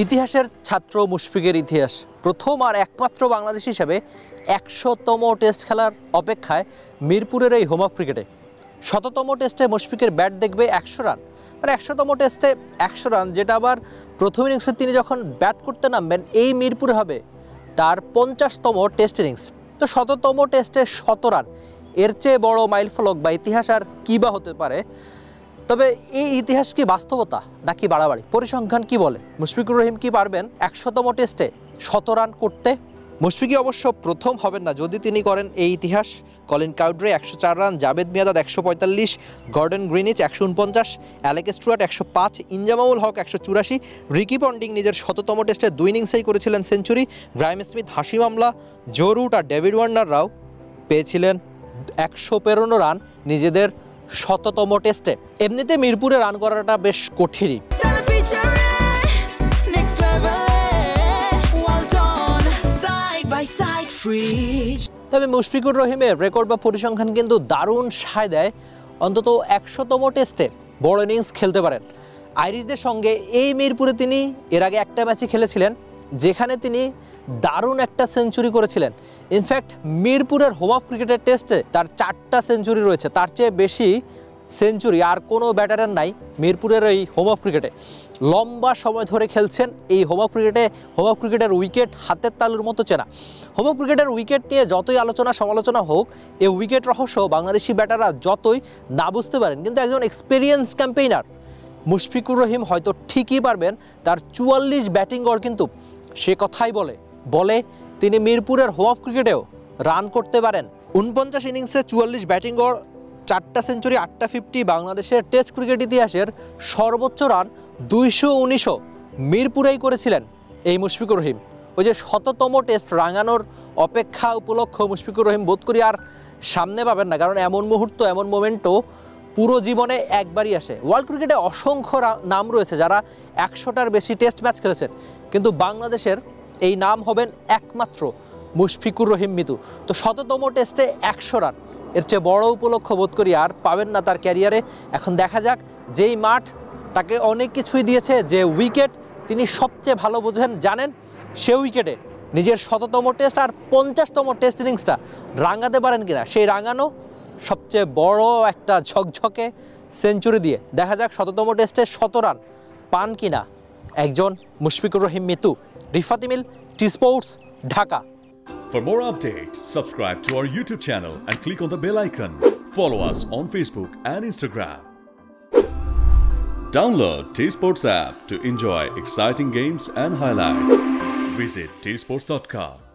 ইতিহাসের ছাত্র মুশফিকের ইতিহাস প্রথম আর একমাত্র বাংলাদেশ হিসেবে ১০০তম টেস্ট খেলার অপেক্ষায় মিরপুরের এই হোম অফ ক্রিকেটে। ১০০তম টেস্টে মুশফিকের ব্যাট দেখবে ১০০ রান, মানে ১০০তম টেস্টে ১০০ রান, যেটা আবার প্রথম ইনিংসে তিনি যখন ব্যাট করতে নামবেন এই মিরপুরে হবে তার ৫০তম টেস্ট ইনিংস। তো ১০০তম টেস্টে ১০০ রান, এর চেয়ে বড় মাইলফলক বা ইতিহাস আর কী বা হতে পারে। তবে এই ইতিহাস কি বাস্তবতা নাকি বাড়াবাড়ি? পরিসংখ্যান কি বলে? মুশফিকুর রহিম কি পারবেন ১০০তম টেস্টে ১০০ রান করতে? মুশফিকই অবশ্য প্রথম হবেন না যদি তিনি করেন এই ইতিহাস। Colin Cowdrey ১০৪ run, Javed Miandad ১৪৫, Gordon Greenidge ১৪৯, Alex Stewart ১০৫, Inzamamul Haq ১৮৪, Ricky Ponting নিজের ১০০তম টেস্টে ২ ইনিংসেই করেছিলেন সেঞ্চুরি, গ্রাইম স্মিথ, হাশিম আমলা, জো রুট আর ডেভিড ওয়ার্নাররাও পেয়েছিলেন ১৫৫ রান নিজেদের ১০০তম টেস্টে। এমনিতে মিরপুরে রান করাটা বেশ কঠিনই। তবে মুশফিকুর রহিমের রেকর্ড বা পরিসংখ্যান কিন্তু দারুণ সায় দেয়। অন্তত ১০০তম টেস্টে বড় ইনিংস খেলতে পারেন। আইরিশদের সঙ্গে এই মিরপুরে তিনি এর আগে একটা ম্যাচই খেলেছিলেন, যেখানে তিনি দারুণ একটা সেঞ্চুরি করেছিলেন। ইনফ্যাক্ট মিরপুরের হোম অফ ক্রিকেটের টেস্টে তার 4টা সেঞ্চুরি রয়েছে, তার চেয়ে বেশি সেঞ্চুরি আর কোনো ব্যাটারের নাই মিরপুরের এই হোম অফ ক্রিকেটে। লম্বা সময় ধরে খেলছেন এই হোম অফ ক্রিকেটে। হোম অফ ক্রিকেটের উইকেট হাতের তালুর মতো চেনা। হোম অফ ক্রিকেটের উইকেট নিয়ে যতই আলোচনা সমালোচনা হোক, এই উইকেট রহস্য বাংলাদেশি ব্যাটাররা যতই না বুঝতে পারেন, কিন্তু একজন এক্সপিরিয়েন্স ক্যাম্পেইনার মুশফিকুর রহিম হয়তো ঠিকই পারবেন। তার ৪৪ ব্যাটিং গড় কিন্তু সে কথাই বলে তিনি মিরপুরের হোম অফ ক্রিকেটেও রান করতে পারেন। ৪৯ ইনিংসে ৪৪ ব্যাটিং গড়, 4টা সেঞ্চুরি, 8টা 50, বাংলাদেশের টেস্ট ক্রিকেট ইতিহাসের সর্বোচ্চ রান ২১৯ মিরপুরেই করেছিলেন এই মুশফিকুর রহিম। ওই যে ১০০তম টেস্ট রাঙানোর অপেক্ষা উপলক্ষ মুশফিকুর রহিম বোধ করি আর সামনে পাবেন না, কারণ এমন মুহূর্ত, এমন মোমেন্টও পুরো জীবনে একবারই আসে। ওয়ার্ল্ড ক্রিকেটে অসংখ্য নাম রয়েছে যারা ১০০টার বেশি টেস্ট ম্যাচ খেলেছেন, কিন্তু বাংলাদেশের এই নাম হবেন একমাত্র মুশফিকুর রহিম মিতু। তো ১০০তম টেস্টে ১০০ রান, এর চেয়ে বড় উপলক্ষ বোধ করি আর পাবেন না তার ক্যারিয়ারে। এখন দেখা যাক, যেই মাঠ তাকে অনেক কিছুই দিয়েছে, যে উইকেট তিনি সবচেয়ে ভালো বোঝেন, জানেন, সে উইকেটে নিজের ১০০তম টেস্ট আর ৫০তম টেস্ট ইনিংসটা রাঙাতে পারেন কিনা, সেই রাঙানো সবচেয়ে বড় একটা ঝকঝকে সেঞ্চুরি দিয়ে। দেখা যাক ১০০তম টেস্টে ১০০ রান পান কিনা একজন Mushfiqur Rahim Mithu. Rifat Emil, T sports, Dhaka. For more updates, subscribe to our YouTube channel and click on the bell icon. Follow us on Facebook and Instagram. Download T Sports app to enjoy exciting games and highlights. Visit tsports.com.